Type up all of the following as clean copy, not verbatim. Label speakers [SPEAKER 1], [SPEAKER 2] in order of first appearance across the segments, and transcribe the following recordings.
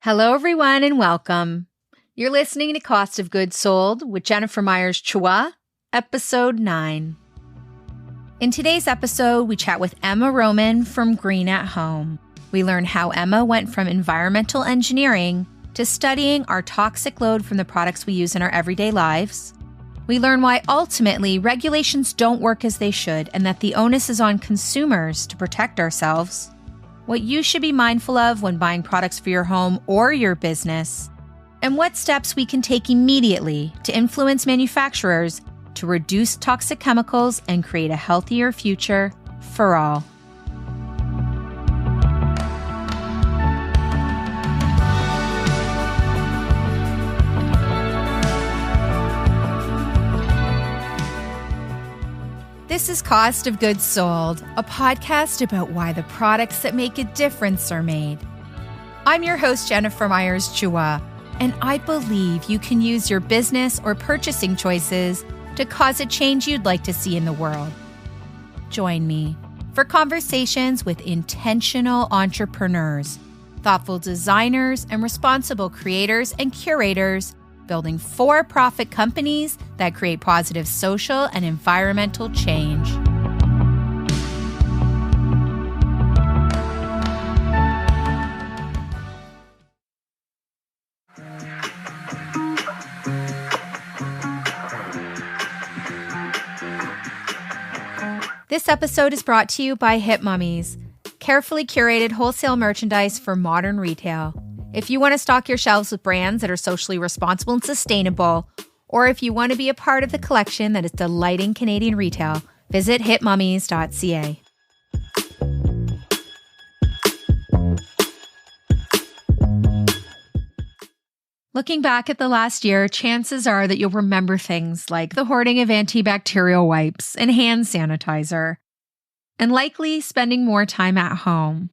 [SPEAKER 1] Hello, everyone, and welcome. You're listening to Cost of Goods Sold with Jennifer Myers-Chua, Episode 9. In today's episode, we chat with Emma Rohmann from Green at Home. We learn how Emma went from environmental engineering to studying our toxic load from the products we use in our everyday lives. We learn why ultimately regulations don't work as they should and that the onus is on consumers to protect ourselves. What you should be mindful of when buying products for your home or your business, and what steps we can take immediately to influence manufacturers to reduce toxic chemicals and create a healthier future for all. This is Cost of Goods Sold, a podcast about why the products that make a difference are made. I'm your host, Jennifer Myers-Chua, and I believe you can use your business or purchasing choices to cause a change you'd like to see in the world. Join me for conversations with intentional entrepreneurs, thoughtful designers, and responsible creators and curators building for-profit companies that create positive social and environmental change. This episode is brought to you by Hip Mummies, carefully curated wholesale merchandise for modern retail. If you want to stock your shelves with brands that are socially responsible and sustainable, or if you want to be a part of the collection that is delighting Canadian retail, visit hipmummies.ca. Looking back at the last year, chances are that you'll remember things like the hoarding of antibacterial wipes and hand sanitizer, and likely spending more time at home.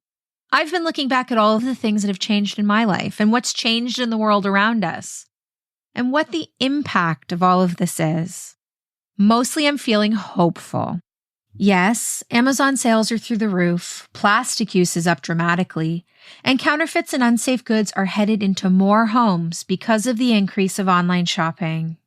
[SPEAKER 1] I've been looking back at all of the things that have changed in my life and what's changed in the world around us and what the impact of all of this is. Mostly I'm feeling hopeful. Yes, Amazon sales are through the roof, plastic use is up dramatically, and counterfeits and unsafe goods are headed into more homes because of the increase of online shopping.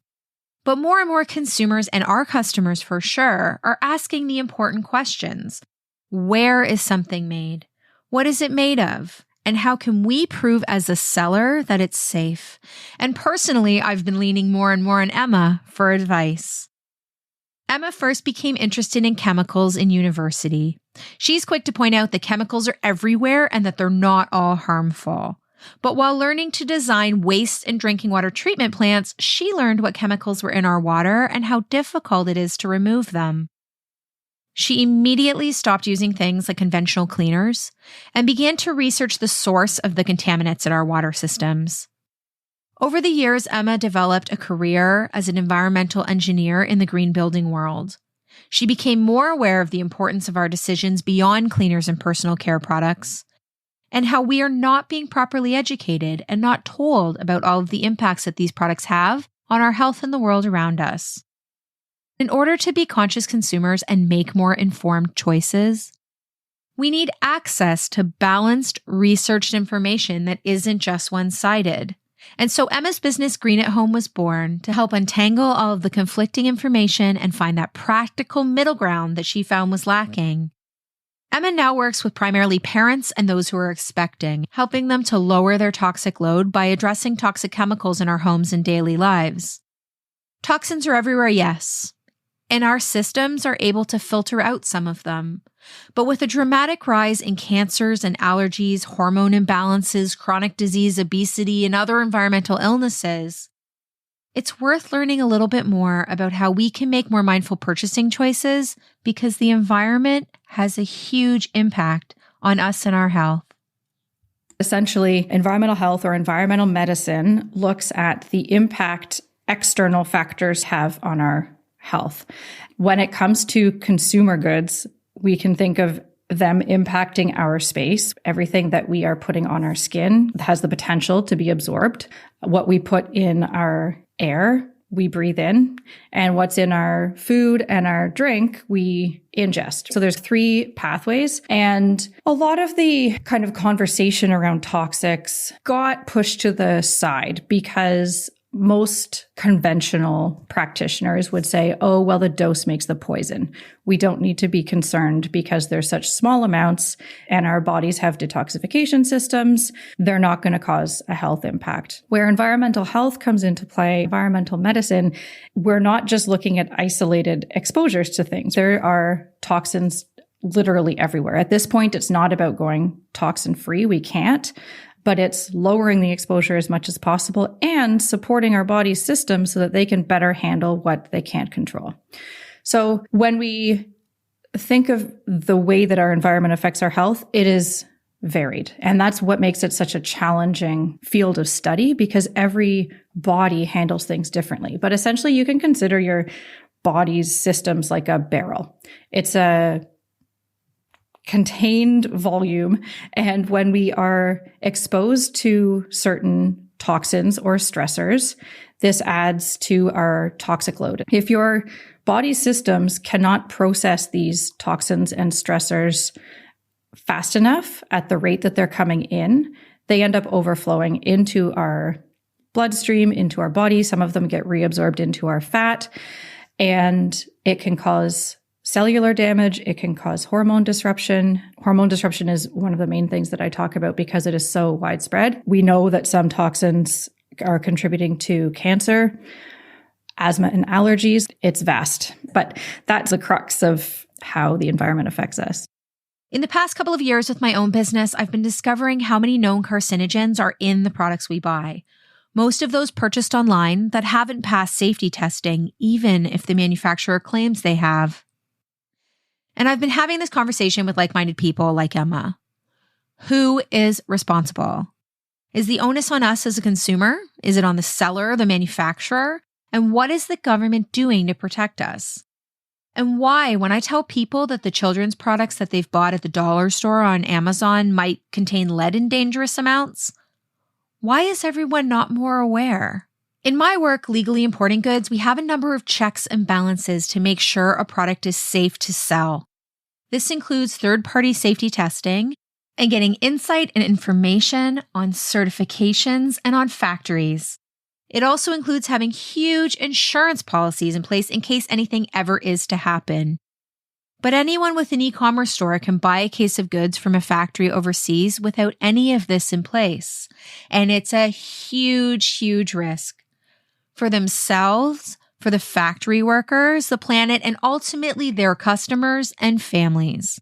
[SPEAKER 1] But more and more consumers, and our customers for sure, are asking the important questions. Where is something made? What is it made of? And how can we prove as a seller that it's safe? And personally, I've been leaning more and more on Emma for advice. Emma first became interested in chemicals in university. She's quick to point out that chemicals are everywhere and that they're not all harmful. But while learning to design waste and drinking water treatment plants, she learned what chemicals were in our water and how difficult it is to remove them. She immediately stopped using things like conventional cleaners and began to research the source of the contaminants in our water systems. Over the years, Emma developed a career as an environmental engineer in the green building world. She became more aware of the importance of our decisions beyond cleaners and personal care products, and how we are not being properly educated and not told about all of the impacts that these products have on our health and the world around us. In order to be conscious consumers and make more informed choices, we need access to balanced, researched information that isn't just one-sided. And so Emma's business Green at Home was born to help untangle all of the conflicting information and find that practical middle ground that she found was lacking. Emma now works with primarily parents and those who are expecting, helping them to lower their toxic load by addressing toxic chemicals in our homes and daily lives. Toxins are everywhere, yes. And our systems are able to filter out some of them. But with a dramatic rise in cancers and allergies, hormone imbalances, chronic disease, obesity, and other environmental illnesses, it's worth learning a little bit more about how we can make more mindful purchasing choices because the environment has a huge impact on us and our health.
[SPEAKER 2] Essentially, environmental health or environmental medicine looks at the impact external factors have on our health. When it comes to consumer goods, we can think of them impacting our space. Everything that we are putting on our skin has the potential to be absorbed. What we put in our air we breathe in, and what's in our food and our drink we ingest. So there's 3 pathways, and a lot of the kind of conversation around toxics got pushed to the side because most conventional practitioners would say, oh, well, the dose makes the poison. We don't need to be concerned because there's such small amounts and our bodies have detoxification systems. They're not going to cause a health impact. Where environmental health comes into play, environmental medicine, we're not just looking at isolated exposures to things. There are toxins literally everywhere. At this point, it's not about going toxin free. We can't. But it's lowering the exposure as much as possible and supporting our body's system so that they can better handle what they can't control. So when we think of the way that our environment affects our health, it is varied. And that's what makes it such a challenging field of study because every body handles things differently. But essentially, you can consider your body's systems like a barrel. It's a contained volume. And when we are exposed to certain toxins or stressors, this adds to our toxic load. If your body's systems cannot process these toxins and stressors fast enough at the rate that they're coming in, they end up overflowing into our bloodstream, into our body. Some of them get reabsorbed into our fat, and it can cause cellular damage. It can cause hormone disruption. Hormone disruption is one of the main things that I talk about because it is so widespread. We know that some toxins are contributing to cancer, asthma, and allergies. It's vast, but that's the crux of how the environment affects us.
[SPEAKER 1] In the past couple of years with my own business, I've been discovering how many known carcinogens are in the products we buy. Most of those purchased online that haven't passed safety testing, even if the manufacturer claims they have. And I've been having this conversation with like-minded people like Emma. Who is responsible? Is the onus on us as a consumer? Is it on the seller, the manufacturer? And what is the government doing to protect us? And why, when I tell people that the children's products that they've bought at the dollar store on Amazon might contain lead in dangerous amounts, why is everyone not more aware? In my work legally importing goods, we have a number of checks and balances to make sure a product is safe to sell. This includes third-party safety testing and getting insight and information on certifications and on factories. It also includes having huge insurance policies in place in case anything ever is to happen. But anyone with an e-commerce store can buy a case of goods from a factory overseas without any of this in place. And it's a huge, huge risk for themselves, for the factory workers, the planet, and ultimately their customers and families.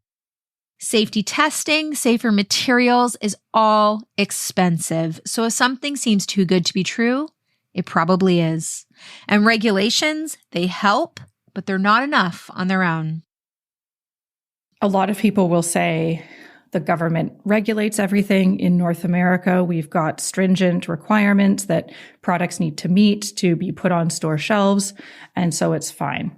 [SPEAKER 1] Safety testing, safer materials is all expensive. So if something seems too good to be true, it probably is. And regulations, they help, but they're not enough on their own.
[SPEAKER 2] A lot of people will say the government regulates everything in North America. We've got stringent requirements that products need to meet to be put on store shelves, and so it's fine.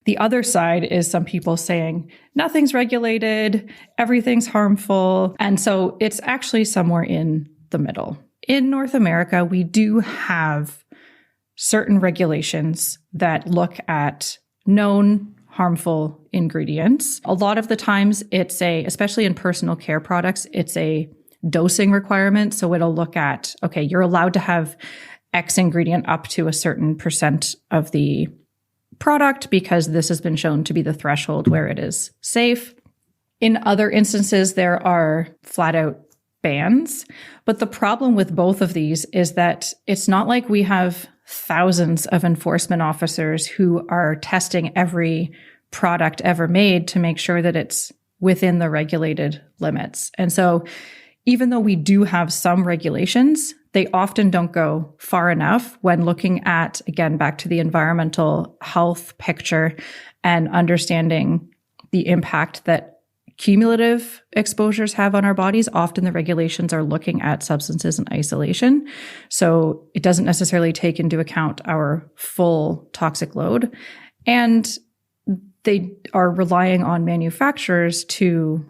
[SPEAKER 2] The other side is some people saying nothing's regulated, everything's harmful, and so it's actually somewhere in the middle. In North America, we do have certain regulations that look at known harmful ingredients. A lot of the times especially in personal care products, it's a dosing requirement. So it'll look at, okay, you're allowed to have X ingredient up to a certain percent of the product because this has been shown to be the threshold where it is safe. In other instances, there are flat out bans. But the problem with both of these is that it's not like we have thousands of enforcement officers who are testing every product ever made to make sure that it's within the regulated limits. And so even though we do have some regulations, they often don't go far enough when looking at, again, back to the environmental health picture and understanding the impact that cumulative exposures have on our bodies. Often the regulations are looking at substances in isolation. So it doesn't necessarily take into account our full toxic load. And they are relying on manufacturers to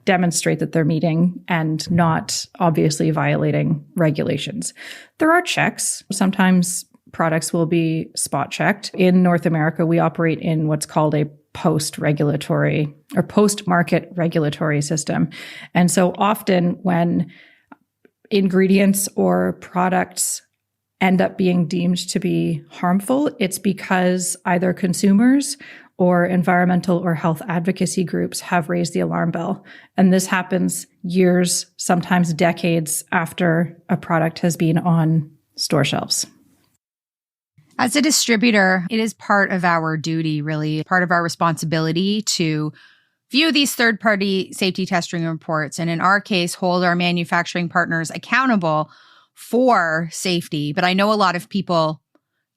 [SPEAKER 2] demonstrate that they're meeting and not obviously violating regulations. There are checks. Sometimes products will be spot checked. In North America, we operate in what's called a post-regulatory or post-market regulatory system. And so often when ingredients or products end up being deemed to be harmful, it's because either consumers or environmental or health advocacy groups have raised the alarm bell. And this happens years, sometimes decades after a product has been on store shelves.
[SPEAKER 1] As a distributor, it is part of our duty, really, part of our responsibility to view these third-party safety testing reports, and in our case, hold our manufacturing partners accountable for safety. But I know a lot of people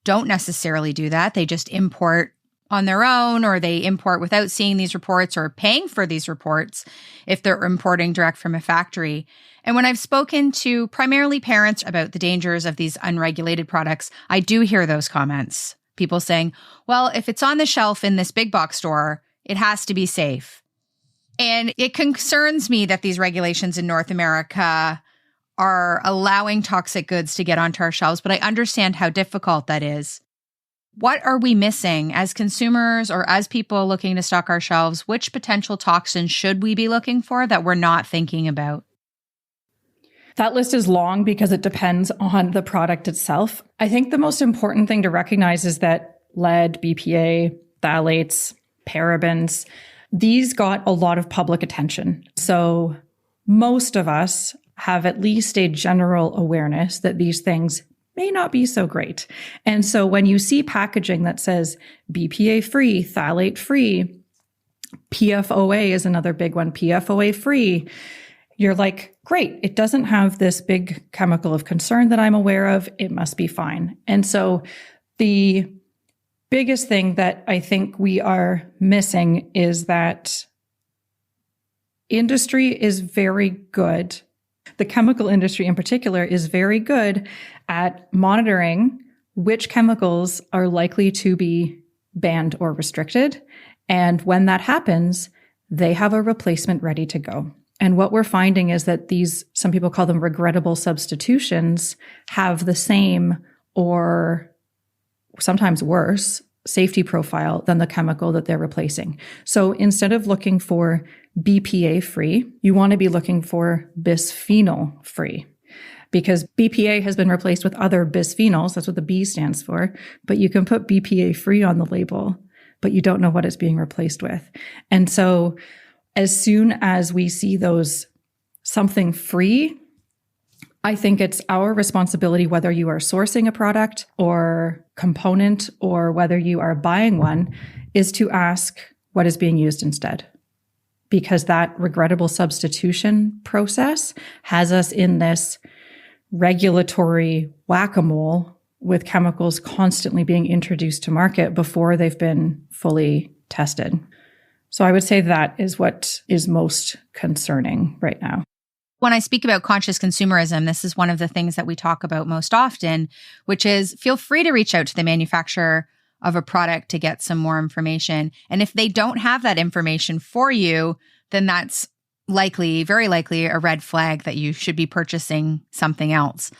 [SPEAKER 1] don't necessarily do that. They just import on their own, or they import without seeing these reports or paying for these reports if they're importing direct from a factory. And when I've spoken to primarily parents about the dangers of these unregulated products, I do hear those comments. People saying, well, if it's on the shelf in this big box store, it has to be safe. And it concerns me that these regulations in North America are allowing toxic goods to get onto our shelves, but I understand how difficult that is. What are we missing as consumers or as people looking to stock our shelves? Which potential toxins should we be looking for that we're not thinking about?
[SPEAKER 2] That list is long because it depends on the product itself. I think the most important thing to recognize is that lead, BPA, phthalates, parabens, these got a lot of public attention. So most of us have at least a general awareness that these things may not be so great. And so when you see packaging that says BPA free, phthalate free, PFOA is another big one, PFOA free, you're like, great, it doesn't have this big chemical of concern that I'm aware of. It must be fine. And so the biggest thing that I think we are missing is that industry is very good. The chemical industry in particular is very good at monitoring which chemicals are likely to be banned or restricted. And when that happens, they have a replacement ready to go. And what we're finding is that these, some people call them regrettable substitutions, have the same or sometimes worse safety profile than the chemical that they're replacing. So instead of looking for BPA free, you want to be looking for bisphenol free, because BPA has been replaced with other bisphenols. That's what the B stands for. But you can put BPA free on the label, but you don't know what it's being replaced with. And so as soon as we see those something free, I think it's our responsibility, whether you are sourcing a product or component or whether you are buying one, is to ask what is being used instead. Because that regrettable substitution process has us in this regulatory whack-a-mole with chemicals constantly being introduced to market before they've been fully tested. So I would say that is what is most concerning right now.
[SPEAKER 1] When I speak about conscious consumerism, this is one of the things that we talk about most often, which is feel free to reach out to the manufacturer of a product to get some more information. And if they don't have that information for you, then that's likely, very likely, a red flag that you should be purchasing something else.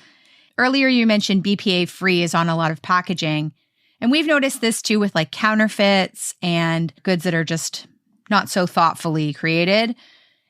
[SPEAKER 1] Earlier, you mentioned BPA free is on a lot of packaging. And we've noticed this too with like counterfeits and goods that are just not so thoughtfully created,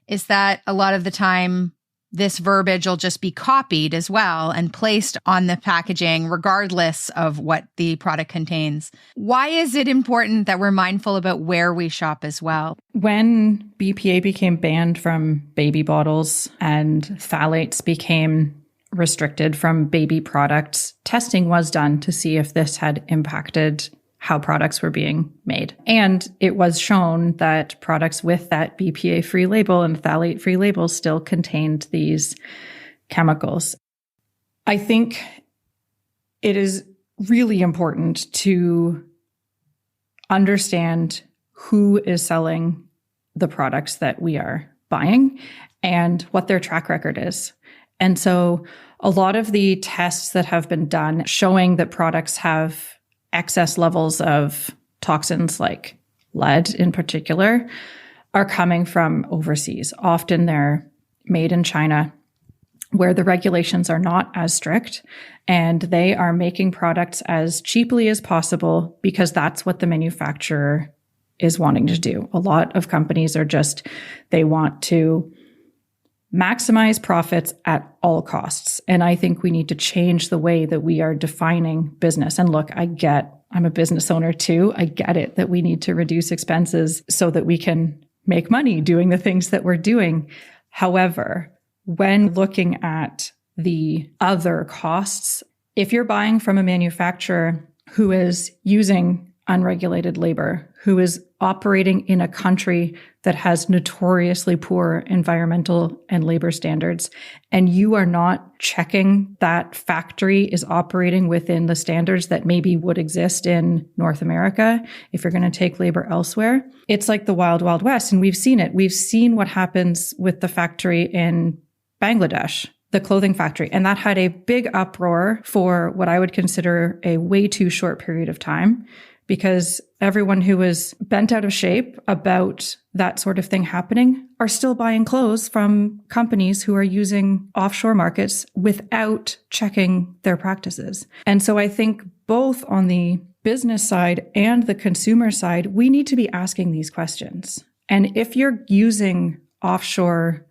[SPEAKER 1] is that a lot of the time this verbiage will just be copied as well and placed on the packaging regardless of what the product contains. Why is it important that we're mindful about where we shop as well?
[SPEAKER 2] When BPA became banned from baby bottles and phthalates became restricted from baby products, testing was done to see if this had impacted how products were being made. And it was shown that products with that BPA-free label and phthalate-free label still contained these chemicals. I think it is really important to understand who is selling the products that we are buying and what their track record is. And so a lot of the tests that have been done showing that products have excess levels of toxins like lead in particular are coming from overseas. Often they're made in China where the regulations are not as strict and they are making products as cheaply as possible because that's what the manufacturer is wanting to do. A lot of companies are just, they want to maximize profits at all costs. And I think we need to change the way that we are defining business. And look, I'm a business owner too. I get it that we need to reduce expenses so that we can make money doing the things that we're doing. However, when looking at the other costs, if you're buying from a manufacturer who is using unregulated labor, who is operating in a country that has notoriously poor environmental and labor standards, and you are not checking that factory is operating within the standards that maybe would exist in North America, if you're going to take labor elsewhere, it's like the wild, wild west. And we've seen it. We've seen what happens with the factory in Bangladesh, the clothing factory. And that had a big uproar for what I would consider a way too short period of time, because everyone who was bent out of shape about that sort of thing happening are still buying clothes from companies who are using offshore markets without checking their practices. And so I think both on the business side and the consumer side, we need to be asking these questions. And if you're using offshore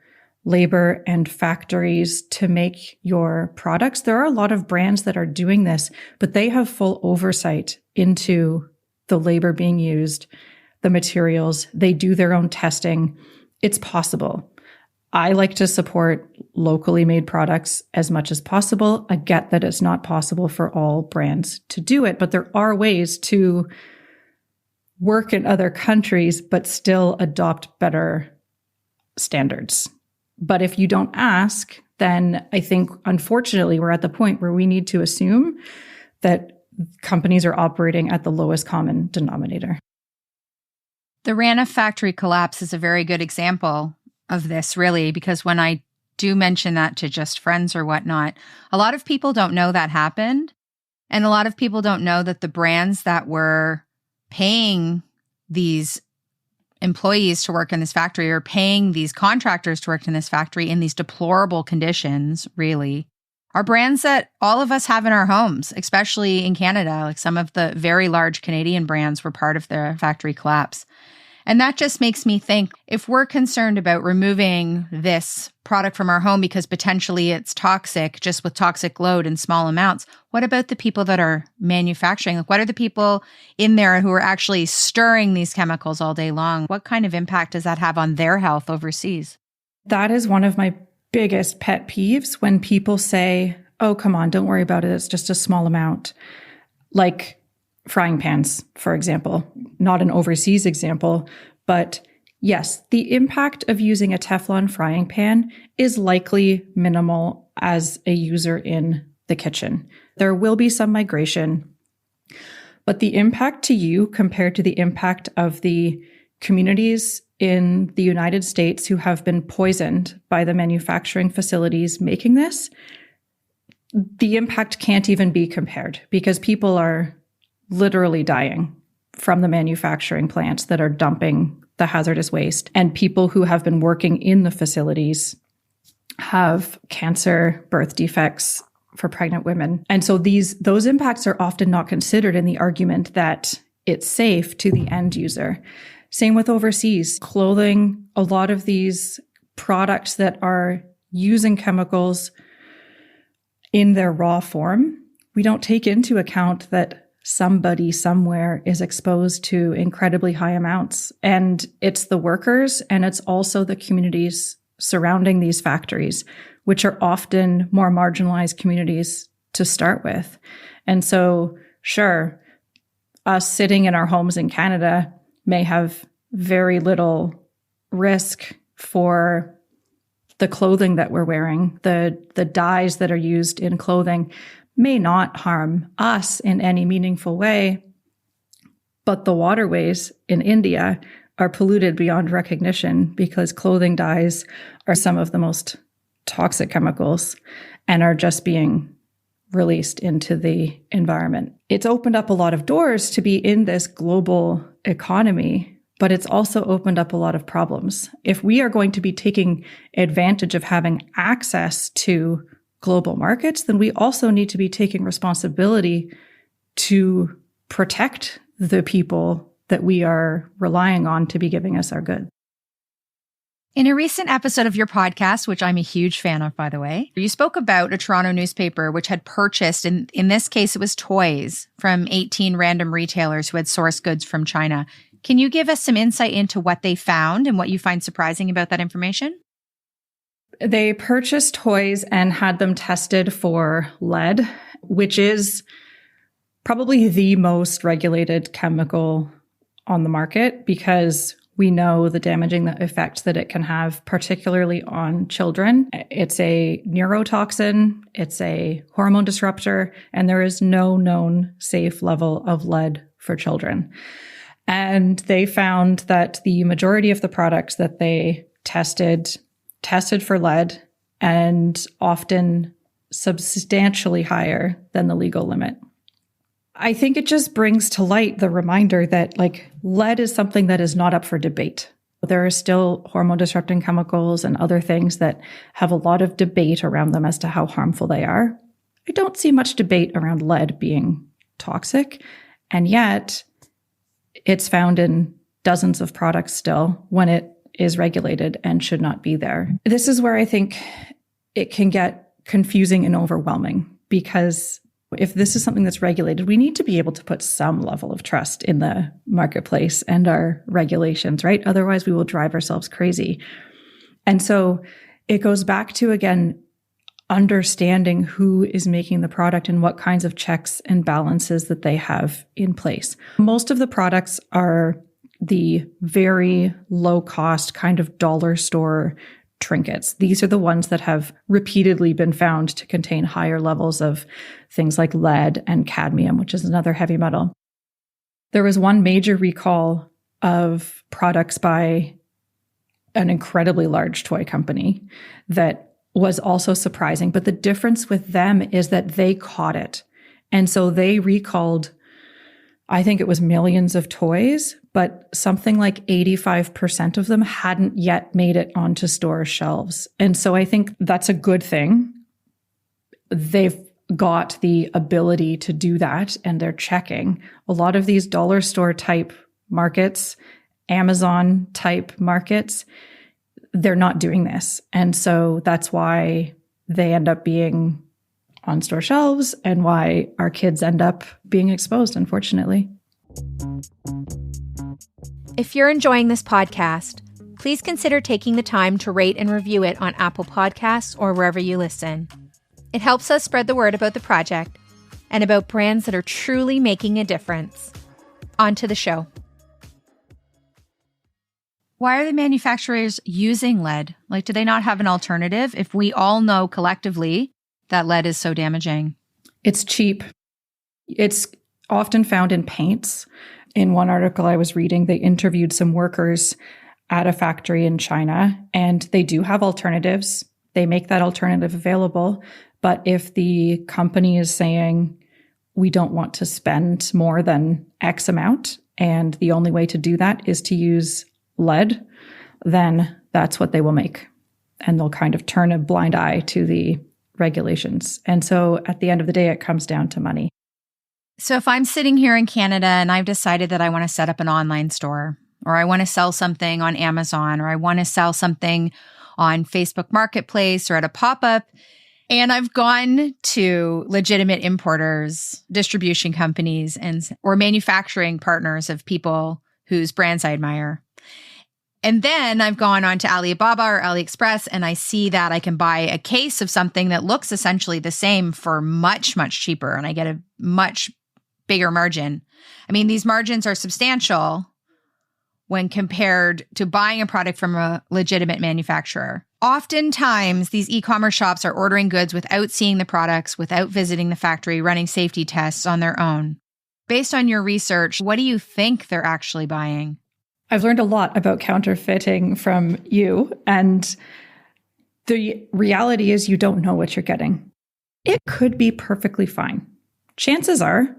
[SPEAKER 2] labor and factories to make your products, there are a lot of brands that are doing this, but they have full oversight into the labor being used, the materials. They do their own testing. It's possible. I like to support locally made products as much as possible. I get that it's not possible for all brands to do it, but there are ways to work in other countries, but still adopt better standards. But if you don't ask, then I think, unfortunately, we're at the point where we need to assume that companies are operating at the lowest common denominator.
[SPEAKER 1] The Rana factory collapse is a very good example of this, really, because when I do mention that to just friends or whatnot, a lot of people don't know that happened. And a lot of people don't know that the brands that were paying these employees to work in this factory or paying these contractors to work in this factory in these deplorable conditions, really, are brands that all of us have in our homes, especially in Canada. Like some of the very large Canadian brands were part of the factory collapse. And that just makes me think, if we're concerned about removing this product from our home because potentially it's toxic, just with toxic load in small amounts, what about the people that are manufacturing? Like, what are the people in there who are actually stirring these chemicals all day long? What kind of impact does that have on their health overseas?
[SPEAKER 2] That is one of my biggest pet peeves when people say, oh, come on, don't worry about it. It's just a small amount. Like frying pans, for example, not an overseas example, but yes, the impact of using a Teflon frying pan is likely minimal as a user in the kitchen. There will be some migration, but the impact to you compared to the impact of the communities in the United States who have been poisoned by the manufacturing facilities making this, the impact can't even be compared because people are literally dying from the manufacturing plants that are dumping the hazardous waste. And people who have been working in the facilities have cancer, birth defects for pregnant women. And so those impacts are often not considered in the argument that it's safe to the end user. Same with overseas clothing. A lot of these products that are using chemicals in their raw form, we don't take into account that somebody somewhere is exposed to incredibly high amounts. And it's the workers and it's also the communities surrounding these factories, which are often more marginalized communities to start with. And so, sure, us sitting in our homes in Canada may have very little risk for the clothing that we're wearing, the dyes that are used in clothing may not harm us in any meaningful way, but the waterways in India are polluted beyond recognition because clothing dyes are some of the most toxic chemicals and are just being released into the environment. It's opened up a lot of doors to be in this global economy but it's also opened up a lot of problems. If we are going to be taking advantage of having access to global markets, then we also need to be taking responsibility to protect the people that we are relying on to be giving us our goods.
[SPEAKER 1] In a recent episode of your podcast, which I'm a huge fan of, by the way, you spoke about a Toronto newspaper which had purchased, and in this case, it was toys from 18 random retailers who had sourced goods from China. Can you give us some insight into what they found and what you find surprising about that information?
[SPEAKER 2] They purchased toys and had them tested for lead, which is probably the most regulated chemical on the market because we know the damaging effect that it can have, particularly on children. It's a neurotoxin, it's a hormone disruptor, and there is no known safe level of lead for children. And they found that the majority of the products that they tested for lead and often substantially higher than the legal limit. I think it just brings to light the reminder that lead is something that is not up for debate. There are still hormone disrupting chemicals and other things that have a lot of debate around them as to how harmful they are. I don't see much debate around lead being toxic, and yet it's found in dozens of products still when it is regulated and should not be there. This is where I think it can get confusing and overwhelming, because if this is something that's regulated, we need to be able to put some level of trust in the marketplace and our regulations, right? Otherwise, we will drive ourselves crazy. And so it goes back to, again, understanding who is making the product and what kinds of checks and balances that they have in place. Most of the products are the very low cost kind of dollar store trinkets. These are the ones that have repeatedly been found to contain higher levels of things like lead and cadmium, which is another heavy metal. There was one major recall of products by an incredibly large toy company that was also surprising. But the difference with them is that they caught it. And so they recalled, I think it was millions of toys, but something like 85% of them hadn't yet made it onto store shelves. And so I think that's a good thing. They've got the ability to do that and they're checking. A lot of these dollar store type markets, Amazon type markets, they're not doing this. And so that's why they end up being on store shelves and why our kids end up being exposed, unfortunately.
[SPEAKER 1] If you're enjoying this podcast, please consider taking the time to rate and review it on Apple Podcasts or wherever you listen. It helps us spread the word about the project and about brands that are truly making a difference. On to the show. Why are the manufacturers using lead? Do they not have an alternative if we all know collectively that lead is so damaging?
[SPEAKER 2] It's cheap. It's often found in paints. In one article I was reading, they interviewed some workers at a factory in China, and they do have alternatives. They make that alternative available. But if the company is saying, we don't want to spend more than X amount, and the only way to do that is to use lead, then that's what they will make. And they'll kind of turn a blind eye to the regulations. And so at the end of the day, it comes down to money.
[SPEAKER 1] So if I'm sitting here in Canada and I've decided that I want to set up an online store, or I want to sell something on Amazon, or I want to sell something on Facebook Marketplace or at a pop-up, and I've gone to legitimate importers, distribution companies, or manufacturing partners of people whose brands I admire. And then I've gone on to Alibaba or AliExpress and I see that I can buy a case of something that looks essentially the same for much, much cheaper, and I get a much bigger margin. I mean, these margins are substantial when compared to buying a product from a legitimate manufacturer. Oftentimes, these e-commerce shops are ordering goods without seeing the products, without visiting the factory, running safety tests on their own. Based on your research, what do you think they're actually buying?
[SPEAKER 2] I've learned a lot about counterfeiting from you, and the reality is you don't know what you're getting. It could be perfectly fine. Chances are,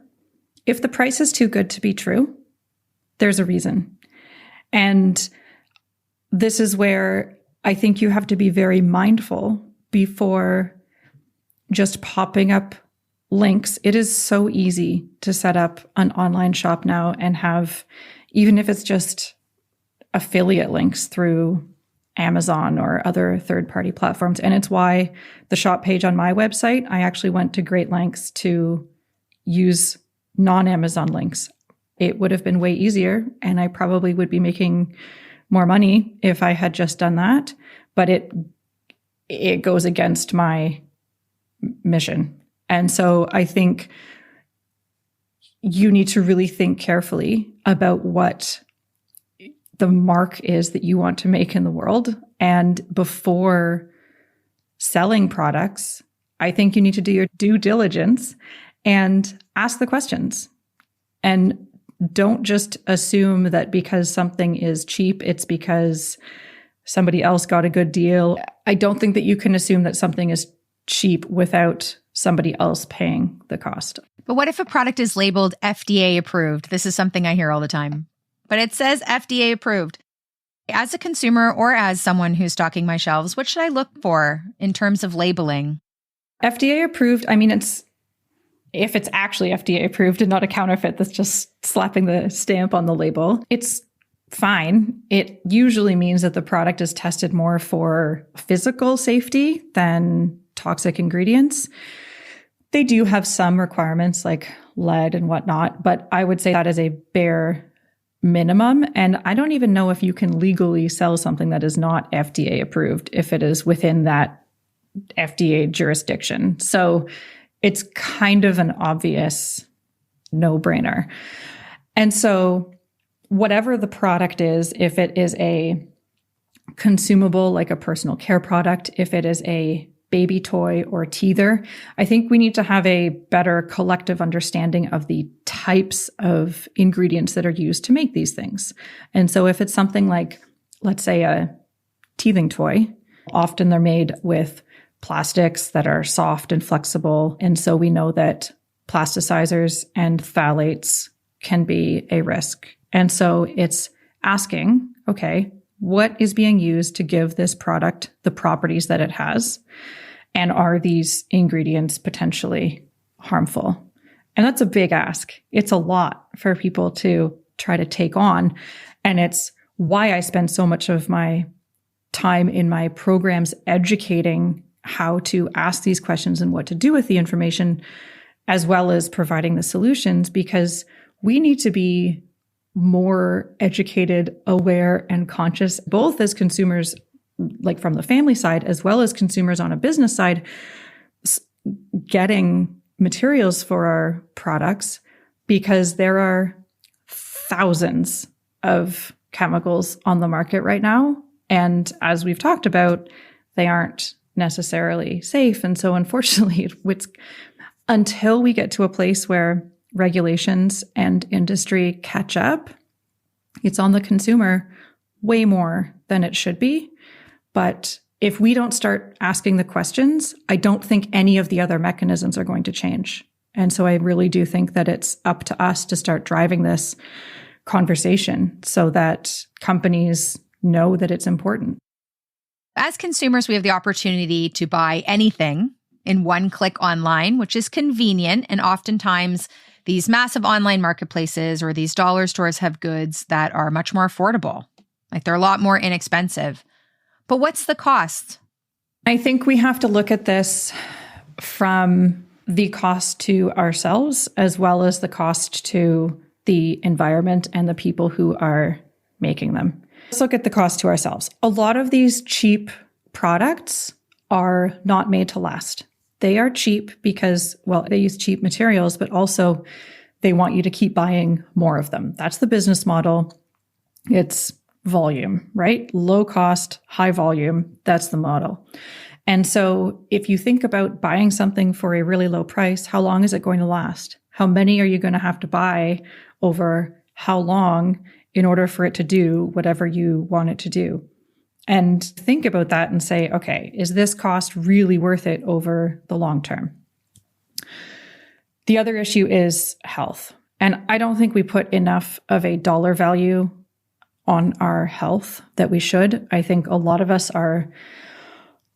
[SPEAKER 2] if the price is too good to be true, there's a reason. And this is where I think you have to be very mindful before just popping up links. It is so easy to set up an online shop now and have, even if it's just affiliate links through Amazon or other third-party platforms. And it's why the shop page on my website, I actually went to great lengths to use non-Amazon links. It would have been way easier, and I probably would be making more money if I had just done that. But it goes against my mission. And so I think you need to really think carefully about what the mark is that you want to make in the world. And before selling products, I think you need to do your due diligence and ask the questions. And don't just assume that because something is cheap, it's because somebody else got a good deal. I don't think that you can assume that something is cheap without somebody else paying the cost.
[SPEAKER 1] But what if a product is labeled FDA approved? This is something I hear all the time. But it says FDA approved. As a consumer or as someone who's stocking my shelves, what should I look for in terms of labeling?
[SPEAKER 2] FDA approved, I mean, if it's actually FDA approved and not a counterfeit that's just slapping the stamp on the label, it's fine. It usually means that the product is tested more for physical safety than toxic ingredients. They do have some requirements like lead and whatnot, but I would say that is a bare minimum. And I don't even know if you can legally sell something that is not FDA approved if it is within that FDA jurisdiction. So it's kind of an obvious no-brainer. And so whatever the product is, if it is a consumable like a personal care product, if it is a baby toy or teether, I think we need to have a better collective understanding of the types of ingredients that are used to make these things. And so if it's something like, let's say, a teething toy, often they're made with plastics that are soft and flexible. And so we know that plasticizers and phthalates can be a risk. And so it's asking, okay, what is being used to give this product the properties that it has? And are these ingredients potentially harmful? And that's a big ask. It's a lot for people to try to take on. And it's why I spend so much of my time in my programs educating how to ask these questions and what to do with the information, as well as providing the solutions, because we need to be more educated, aware, and conscious, both as consumers, like from the family side, as well as consumers on a business side, getting materials for our products, because there are thousands of chemicals on the market right now. And as we've talked about, they aren't necessarily safe. And so unfortunately, until we get to a place where regulations and industry catch up, it's on the consumer way more than it should be. But if we don't start asking the questions, I don't think any of the other mechanisms are going to change. And so I really do think that it's up to us to start driving this conversation so that companies know that it's important.
[SPEAKER 1] As consumers, we have the opportunity to buy anything in one click online, which is convenient. And oftentimes these massive online marketplaces or these dollar stores have goods that are much more affordable. Like they're a lot more inexpensive. But what's the cost?
[SPEAKER 2] I think we have to look at this from the cost to ourselves, as well as the cost to the environment and the people who are making them. Let's look at the cost to ourselves. A lot of these cheap products are not made to last. They are cheap because, well, they use cheap materials, but also they want you to keep buying more of them. That's the business model. It's volume, right? Low cost, high volume. That's the model. And so if you think about buying something for a really low price, how long is it going to last? How many are you going to have to buy over how long in order for it to do whatever you want it to do? And think about that and say, okay, is this cost really worth it over the long term? The other issue is health. And I don't think we put enough of a dollar value on our health that we should. I think a lot of us are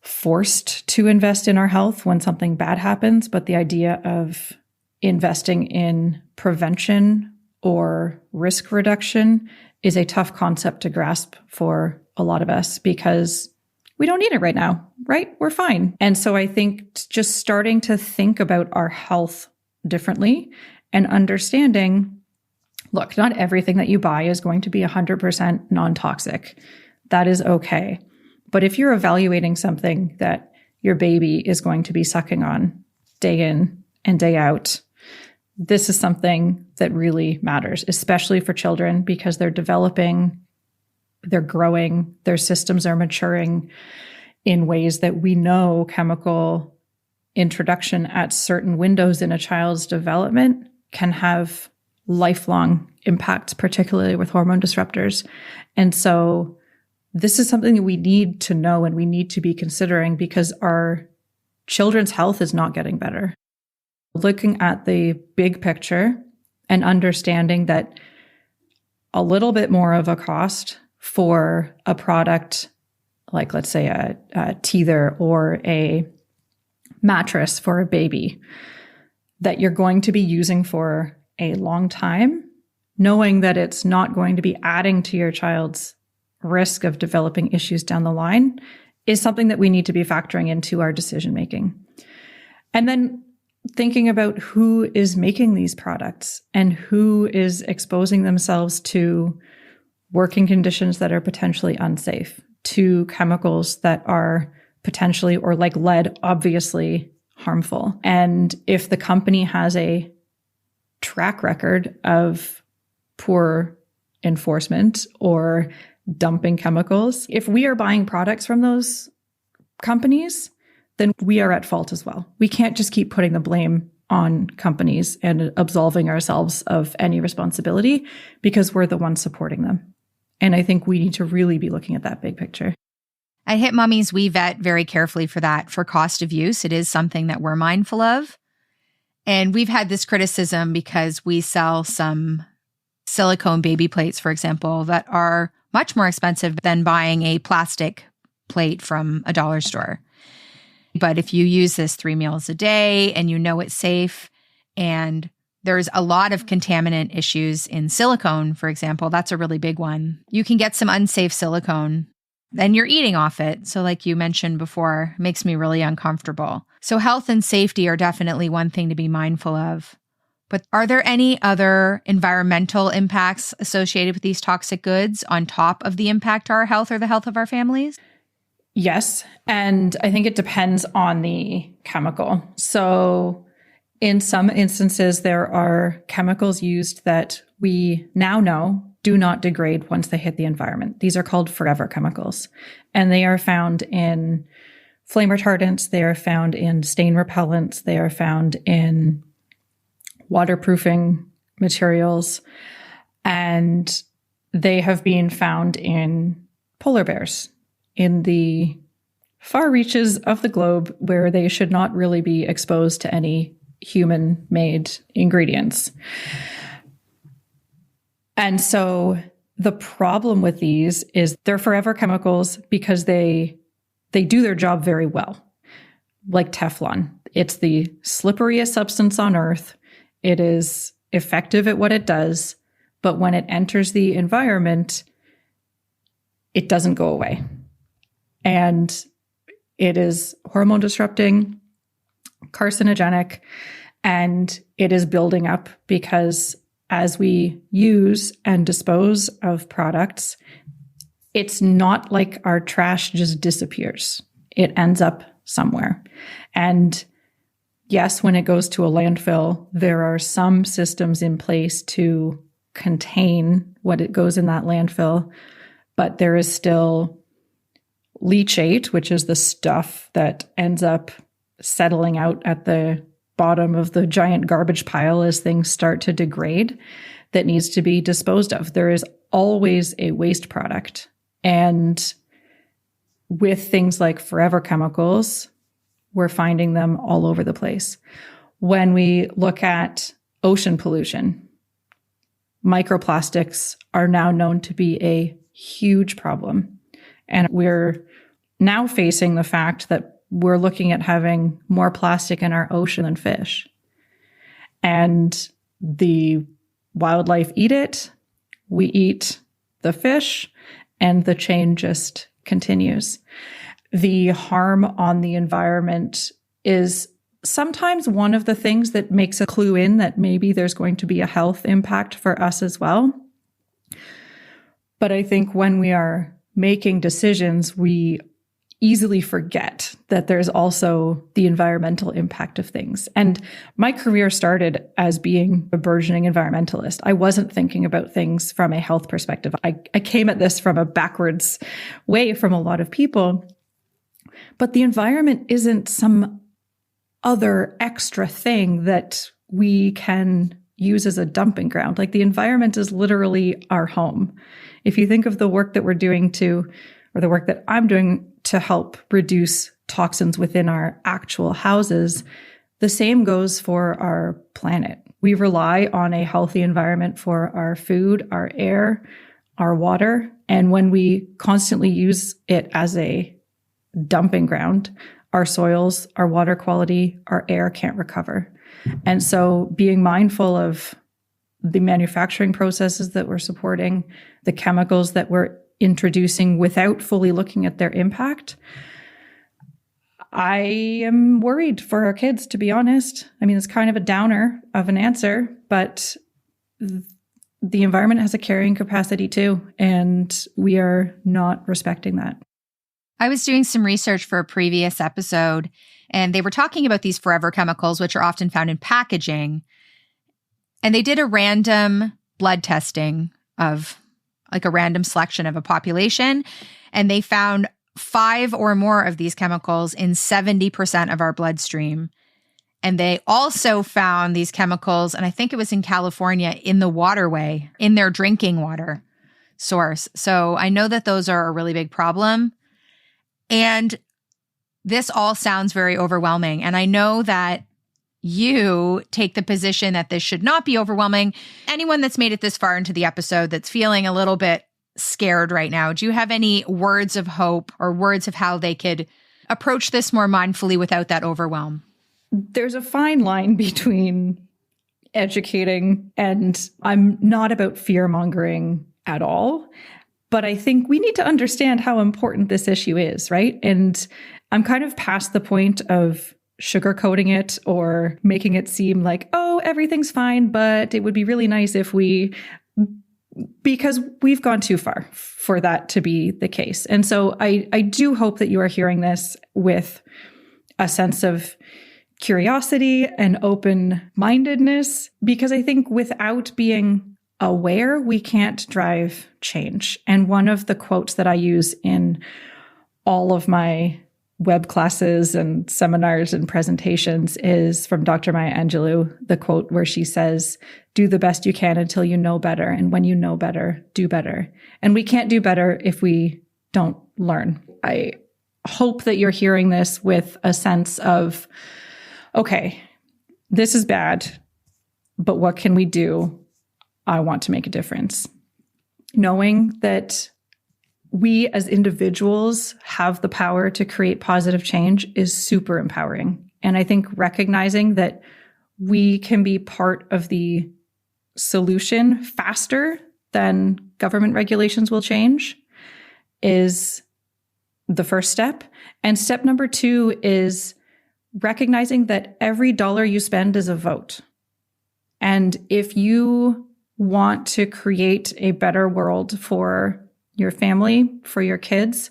[SPEAKER 2] forced to invest in our health when something bad happens, but the idea of investing in prevention or risk reduction is a tough concept to grasp for a lot of us because we don't need it right now, right? We're fine. And so I think just starting to think about our health differently and understanding, look, not everything that you buy is going to be 100% non-toxic. That is okay. But if you're evaluating something that your baby is going to be sucking on day in and day out, this is something that really matters, especially for children because they're developing, they're growing, their systems are maturing in ways that we know chemical introduction at certain windows in a child's development can have lifelong impacts, particularly with hormone disruptors. And so this is something that we need to know and we need to be considering because our children's health is not getting better. Looking at the big picture and understanding that a little bit more of a cost for a product, like let's say a teether or a mattress for a baby that you're going to be using for a long time, knowing that it's not going to be adding to your child's risk of developing issues down the line is something that we need to be factoring into our decision making. And then thinking about who is making these products and who is exposing themselves to working conditions that are potentially unsafe, to chemicals that are potentially, or like lead, obviously harmful. And if the company has a track record of poor enforcement or dumping chemicals, if we are buying products from those companies, then we are at fault as well. We can't just keep putting the blame on companies and absolving ourselves of any responsibility because we're the ones supporting them. And I think we need to really be looking at that big picture.
[SPEAKER 1] At Hit Mummies, we vet very carefully for that, for cost of use. It is something that we're mindful of. And we've had this criticism because we sell some silicone baby plates, for example, that are much more expensive than buying a plastic plate from a dollar store. But if you use this 3 meals a day and you know it's safe, and there's a lot of contaminant issues in silicone, for example, that's a really big one. You can get some unsafe silicone, then you're eating off it. So like you mentioned before, it makes me really uncomfortable. So health and safety are definitely one thing to be mindful of. But are there any other environmental impacts associated with these toxic goods on top of the impact to our health or the health of our families?
[SPEAKER 2] Yes. And I think it depends on the chemical. So in some instances, there are chemicals used that we now know do not degrade once they hit the environment. These are called forever chemicals. And they are found in flame retardants. They are found in stain repellents. They are found in waterproofing materials. And they have been found in polar bears in the far reaches of the globe where they should not really be exposed to any human-made ingredients. And so the problem with these is they're forever chemicals because they do their job very well. Like Teflon, it's the slipperiest substance on earth. It is effective at what it does, but when it enters the environment, it doesn't go away. And it is hormone disrupting, carcinogenic, and it is building up because as we use and dispose of products, it's not like our trash just disappears. It ends up somewhere. And yes, when it goes to a landfill, there are some systems in place to contain what it goes in that landfill, but there is still leachate, which is the stuff that ends up settling out at the bottom of the giant garbage pile as things start to degrade, that needs to be disposed of. There is always a waste product. And with things like forever chemicals, we're finding them all over the place. When we look at ocean pollution, microplastics are now known to be a huge problem. And we're now facing the fact that we're looking at having more plastic in our ocean than fish. And the wildlife eat it, we eat the fish, and the chain just continues. The harm on the environment is sometimes one of the things that makes a clue in that maybe there's going to be a health impact for us as well. But I think when we are making decisions, we easily forget that there's also the environmental impact of things. And my career started as being a burgeoning environmentalist. I wasn't thinking about things from a health perspective. I came at this from a backwards way from a lot of people. But the environment isn't some other extra thing that we can use as a dumping ground. Like, the environment is literally our home. If you think of the work that we're doing or the work that I'm doing to help reduce toxins within our actual houses, the same goes for our planet. We rely on a healthy environment for our food, our air, our water. And when we constantly use it as a dumping ground, our soils, our water quality, our air can't recover. And so being mindful of the manufacturing processes that we're supporting, the chemicals that we're introducing without fully looking at their impact, I am worried for our kids, to be honest. I mean, it's kind of a downer of an answer, but the environment has a carrying capacity too, and we are not respecting that.
[SPEAKER 1] I was doing some research for a previous episode, and they were talking about these forever chemicals, which are often found in packaging. And they did a random blood testing of like a random selection of a population, and they found 5 or more of these chemicals in 70% of our bloodstream. And they also found these chemicals, and I think it was in California, in the waterway, in their drinking water source. So I know that those are a really big problem. And this all sounds very overwhelming. And I know that you take the position that this should not be overwhelming. Anyone that's made it this far into the episode that's feeling a little bit scared right now, do you have any words of hope or words of how they could approach this more mindfully without that overwhelm?
[SPEAKER 2] There's a fine line between educating, and I'm not about fear-mongering at all, but I think we need to understand how important this issue is, right? And I'm kind of past the point of sugarcoating it or making it seem like, oh, everything's fine, but it would be really nice if because we've gone too far for that to be the case. And so I do hope that you are hearing this with a sense of curiosity and open-mindedness, because I think without being aware, we can't drive change. And one of the quotes that I use in all of my web classes and seminars and presentations is from Dr. Maya Angelou, the quote where she says, "Do the best you can until you know better. And when you know better, do better." And we can't do better if we don't learn. I hope that you're hearing this with a sense of, okay, this is bad, but what can we do? I want to make a difference. Knowing that we as individuals have the power to create positive change is super empowering. And I think recognizing that we can be part of the solution faster than government regulations will change is the first step. And step number 2 is recognizing that every dollar you spend is a vote. And if you want to create a better world for your family, for your kids,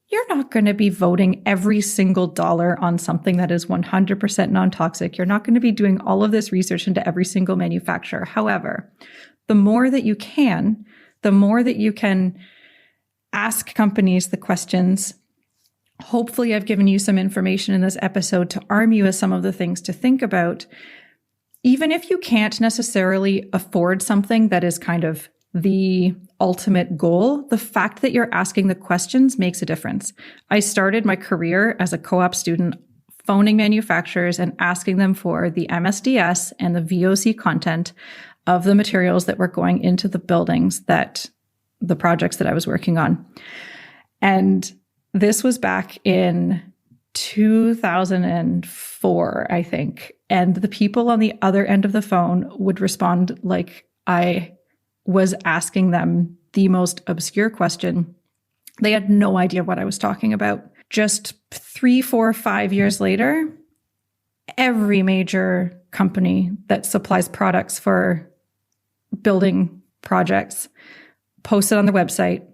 [SPEAKER 2] you're not going to be voting every single dollar on something that is 100% non-toxic. You're not going to be doing all of this research into every single manufacturer. However, the more that you can, the more that you can ask companies the questions. Hopefully, I've given you some information in this episode to arm you with some of the things to think about. Even if you can't necessarily afford something that is kind of the ultimate goal, the fact that you're asking the questions makes a difference. I started my career as a co-op student phoning manufacturers and asking them for the MSDS and the VOC content of the materials that were going into the buildings that the projects that I was working on. And this was back in 2004, I think. And the people on the other end of the phone would respond like I was asking them the most obscure question. They had no idea what I was talking about. Just 3, 4, 5 years later, every major company that supplies products for building projects post it on their website,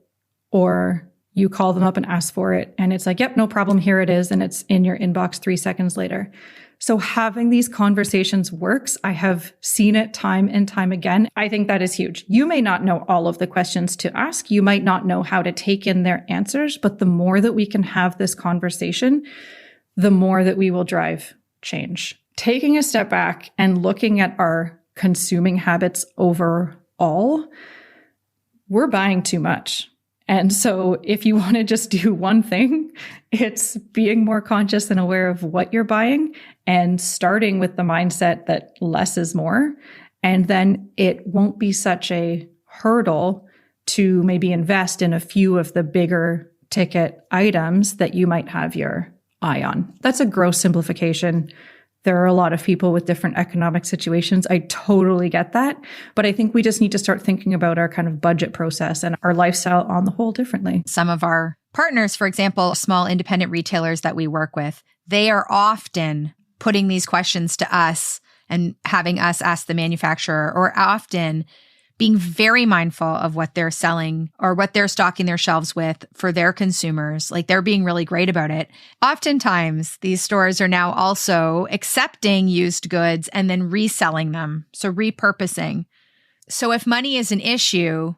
[SPEAKER 2] or you call them up and ask for it, and it's like, yep, no problem, here it is, and it's in your inbox 3 seconds later. So having these conversations works. I have seen it time and time again. I think that is huge. You may not know all of the questions to ask. You might not know how to take in their answers, but the more that we can have this conversation, the more that we will drive change. Taking a step back and looking at our consuming habits overall, we're buying too much. And so if you want to just do one thing, it's being more conscious and aware of what you're buying and starting with the mindset that less is more. And then it won't be such a hurdle to maybe invest in a few of the bigger ticket items that you might have your eye on. That's a gross simplification. There are a lot of people with different economic situations. I totally get that. But I think we just need to start thinking about our kind of budget process and our lifestyle on the whole differently.
[SPEAKER 1] Some of our partners, for example, small independent retailers that we work with, they are often putting these questions to us and having us ask the manufacturer, or often being very mindful of what they're selling or what they're stocking their shelves with for their consumers. Like, they're being really great about it. Oftentimes, these stores are now also accepting used goods and then reselling them. So repurposing. So if money is an issue,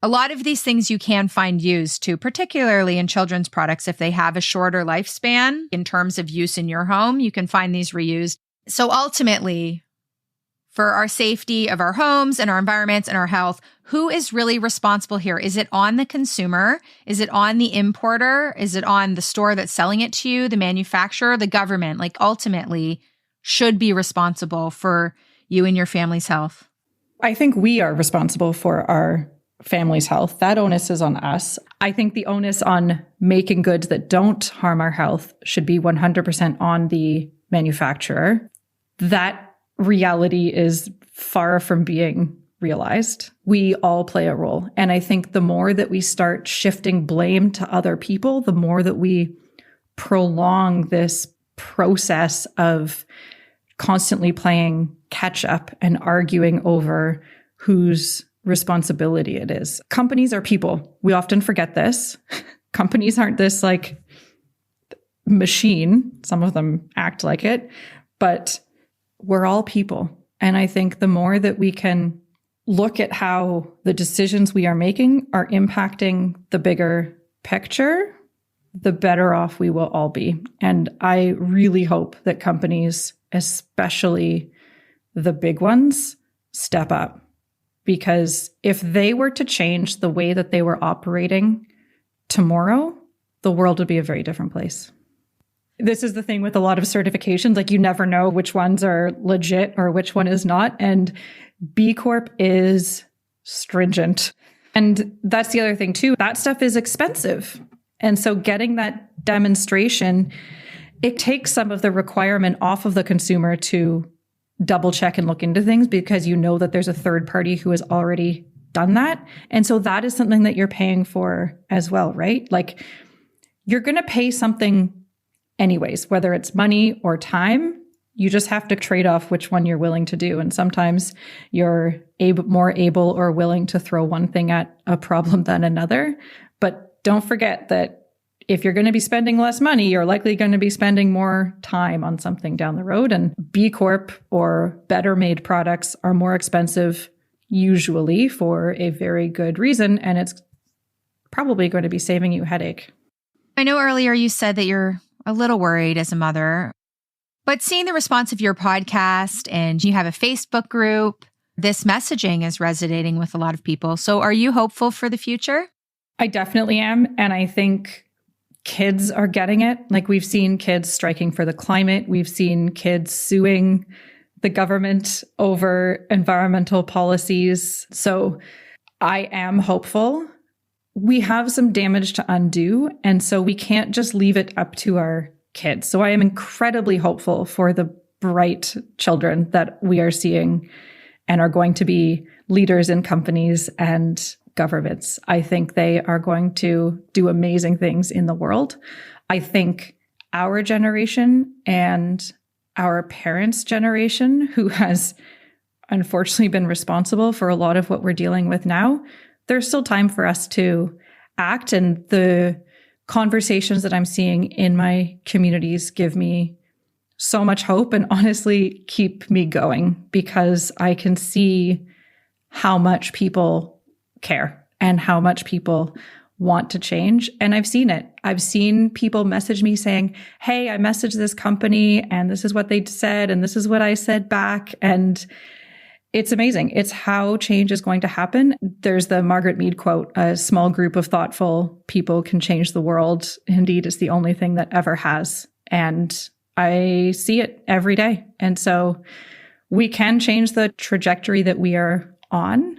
[SPEAKER 1] a lot of these things you can find used too, particularly in children's products. If they have a shorter lifespan in terms of use in your home, you can find these reused. So ultimately, for our safety of our homes and our environments and our health, who is really responsible here? Is it on the consumer? Is it on the importer? Is it on the store that's selling it to you, the manufacturer, the government? Like, ultimately, should be responsible for you and your family's health.
[SPEAKER 2] I think we are responsible for our family's health. That onus is on us. I think the onus on making goods that don't harm our health should be 100% on the manufacturer. That reality is far from being realized. We all play a role. And I think the more that we start shifting blame to other people, the more that we prolong this process of constantly playing catch up and arguing over whose responsibility it is. Companies are people. We often forget this. Companies aren't this like machine. Some of them act like it, but we're all people. And I think the more that we can look at how the decisions we are making are impacting the bigger picture, the better off we will all be. And I really hope that companies, especially the big ones, step up. Because if they were to change the way that they were operating tomorrow, the world would be a very different place. This is the thing with a lot of certifications, like you never know which ones are legit or which one is not. And B Corp is stringent. And that's the other thing too. That stuff is expensive. And so getting that demonstration, it takes some of the requirement off of the consumer to double check and look into things, because you know that there's a third party who has already done that. And so that is something that you're paying for as well, right? Like, you're going to pay something anyways, whether it's money or time. You just have to trade off which one you're willing to do. And sometimes you're more able or willing to throw one thing at a problem than another. But don't forget that if you're going to be spending less money, you're likely going to be spending more time on something down the road. And B Corp or better made products are more expensive, usually for a very good reason. And it's probably going to be saving you a headache.
[SPEAKER 1] I know earlier you said that you're a little worried as a mother, but seeing the response of your podcast, and you have a Facebook group, this messaging is resonating with a lot of people. So are you hopeful for the future?
[SPEAKER 2] I definitely am. And I think kids are getting it. Like, we've seen kids striking for the climate. We've seen kids suing the government over environmental policies. So I am hopeful we have some damage to undo. And so we can't just leave it up to our kids. So I am incredibly hopeful for the bright children that we are seeing and are going to be leaders in companies and governments. I think they are going to do amazing things in the world. I think our generation and our parents' generation, who has unfortunately been responsible for a lot of what we're dealing with now, there's still time for us to act. And the conversations that I'm seeing in my communities give me so much hope and honestly keep me going, because I can see how much people care and how much people want to change. And I've seen it. I've seen people message me saying, hey, I messaged this company and this is what they said and this is what I said back. And it's amazing. It's how change is going to happen. There's the Margaret Mead quote, a small group of thoughtful people can change the world. Indeed, it's the only thing that ever has. And I see it every day. And so we can change the trajectory that we are on.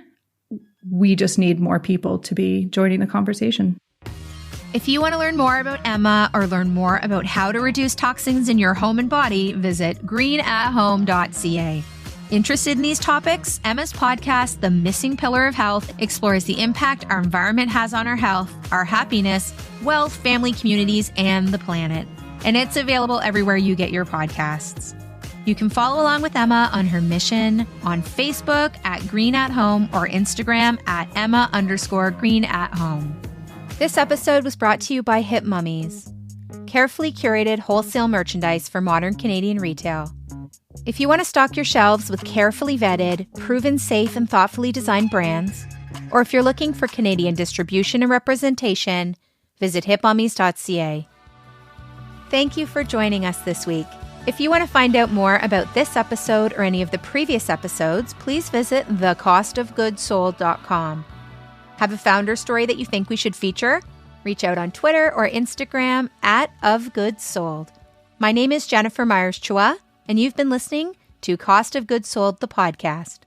[SPEAKER 2] We just need more people to be joining the conversation.
[SPEAKER 1] If you want to learn more about Emma or learn more about how to reduce toxins in your home and body, visit greenathome.ca. Interested in these topics? Emma's podcast, The Missing Pillar of Health, explores the impact our environment has on our health, our happiness, wealth, family, communities, and the planet. And it's available everywhere you get your podcasts. You can follow along with Emma on her mission on Facebook at Green at Home or Instagram at Emma_Green at Home. This episode was brought to you by Hip Mummies, carefully curated wholesale merchandise for modern Canadian retail. If you want to stock your shelves with carefully vetted, proven safe and thoughtfully designed brands, or if you're looking for Canadian distribution and representation, visit hipmummies.ca. Thank you for joining us this week. If you want to find out more about this episode or any of the previous episodes, please visit thecostofgoodsold.com. Have a founder story that you think we should feature? Reach out on Twitter or Instagram at @ofgoodsold. My name is Jennifer Myers-Chua, and you've been listening to Cost of Goods Sold, the podcast.